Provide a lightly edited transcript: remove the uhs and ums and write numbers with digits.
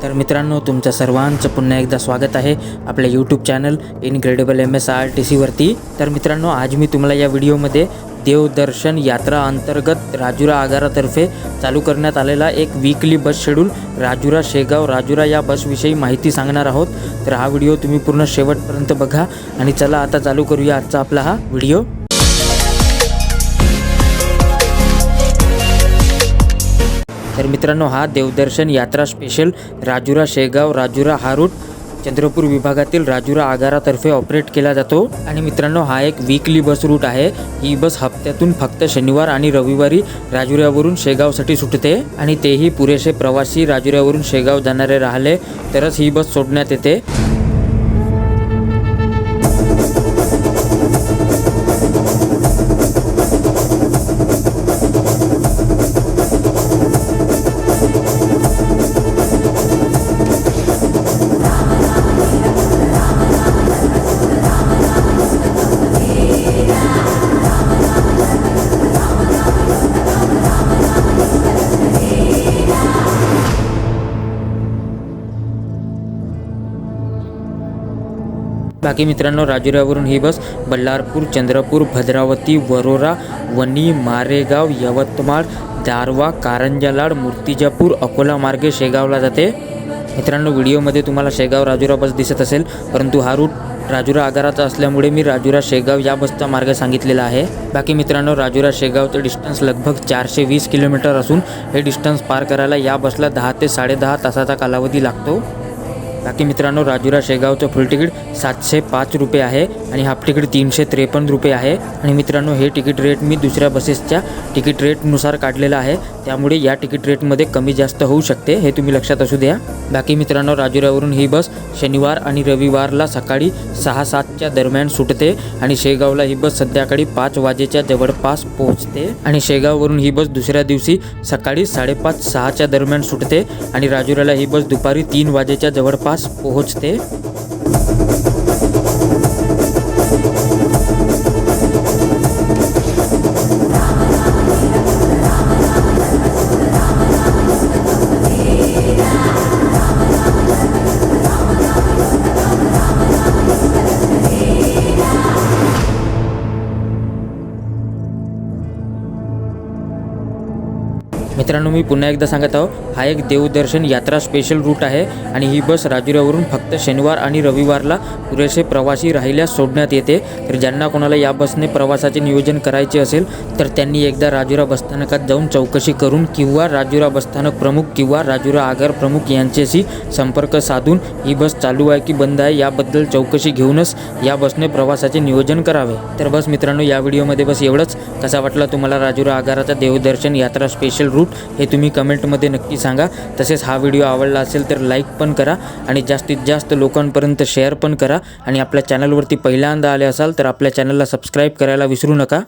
तर मित्रांनो, तुमचं सर्वांचं पुन्हा एकदा स्वागत आहे आपल्या यूट्यूब चॅनल इनक्रेडिबल MSRTC वरती। तर मित्रांनो, आज मी तुम्हाला या व्हिडिओमध्ये देवदर्शन यात्रा अंतर्गत राजुरा आगारातर्फे चालू करण्यात आलेला एक वीकली बस शेड्यूल राजुरा शेगाव राजुरा या बसविषयी माहिती सांगणार आहोत। तर हा व्हिडिओ तुम्ही पूर्ण शेवटपर्यंत बघा आणि चला आता चालू करूया आजचा आपला हा व्हिडिओ। तर मित्रांनो, हा देवदर्शन यात्रा स्पेशल राजुरा शेगाव राजुरा हा रूट चंद्रपूर विभागातील राजुरा आगारातर्फे ऑपरेट केला जातो। आणि मित्रांनो, हा एक वीकली बस रूट आहे। ही बस हप्त्यातून फक्त शनिवार आणि रविवारी राजुऱ्यावरून शेगावसाठी सुटते आणि तेही पुरेसे प्रवासी राजुऱ्यावरून शेगाव जाणारे राहिले तरच ही बस सोडण्यात येते। बाकी मित्रांनो, राजुऱ्यावरून ही बस बल्लारपूर, चंद्रपूर, भद्रावती, वरोरा, वणी, मारेगाव, यवतमाळ, दारवा, कारंजालाड, मूर्तिजापूर, अकोला मार्गे शेगावला जाते। मित्रांनो, व्हिडिओमध्ये तुम्हाला शेगाव राजुरा बस दिसत असेल, परंतु हा रूट राजुरा आगाराचा असल्यामुळे मी राजुरा शेगाव या बसचा मार्ग सांगितलेला आहे। बाकी मित्रांनो, राजुरा शेगावचं डिस्टन्स लगभग 420 किलोमीटर असून हे डिस्टन्स पार करायला या बसला 10 ते 10.5 तासाचा कालावधी लागतो। बाकी मित्रांनो, राजुरा शेगावचं फुल तिकीट 705 रुपये आहे आणि हाफ तिकीट 353 रुपये आहे। आणि मित्रांनो, हे तिकीट रेट मी दुसऱ्या बसेसच्या तिकीट रेटनुसार काढलेलं आहे, त्यामुळे या तिकीट रेटमध्ये कमी जास्त होऊ शकते, हे तुम्ही लक्षात असू द्या। बाकी मित्रांनो, राजुऱ्यावरून ही बस शनिवार आणि रविवारला सकाळी 6-7च्या दरम्यान सुटते आणि शेगावला ही बस संध्याकाळी 5 वाजेच्या जवळपास पोहोचते। आणि शेगाववरून ही बस दुसऱ्या दिवशी सकाळी 5:30-6च्या दरम्यान सुटते आणि राजुऱ्याला ही बस दुपारी 3 वाजेच्या जवळपास पोहोचते। मित्रांनो, मी पुन्हा एकदा सांगत आहो, हा एक देवदर्शन यात्रा स्पेशल रूट आहे आणि ही बस राजुऱ्यावरून फक्त शनिवार आणि रविवारला पुरेसे प्रवासी राहिल्यास सोडण्यात येते। तर ज्यांना कोणाला या बसने प्रवासाचे नियोजन करायचे असेल तर त्यांनी एकदा राजुरा बसस्थानकात जाऊन चौकशी करून किंवा राजुरा बसस्थानक प्रमुख किंवा राजुरा आगार प्रमुख यांच्याशी संपर्क साधून ही बस चालू आहे की बंद आहे याबद्दल चौकशी घेऊनच या बसने प्रवासाचे नियोजन करावे। तर बस मित्रांनो, या व्हिडिओमध्ये बस एवढंच। कसा वाटला तुम्हाला राजुरा आगाराचा देवदर्शन यात्रा स्पेशल रूट हे तुम्ही कमेंटमध्ये नक्की सांगा। तसेच हा व्हिडिओ आवडला असेल तर लाईक पण करा आणि जास्तीत जास्त लोकांपर्यंत शेअर पण करा। आणि आपल्या चॅनलवरती पहिल्यांदा आले असाल तर आपल्या चॅनलला सबस्क्राईब करायला विसरू नका।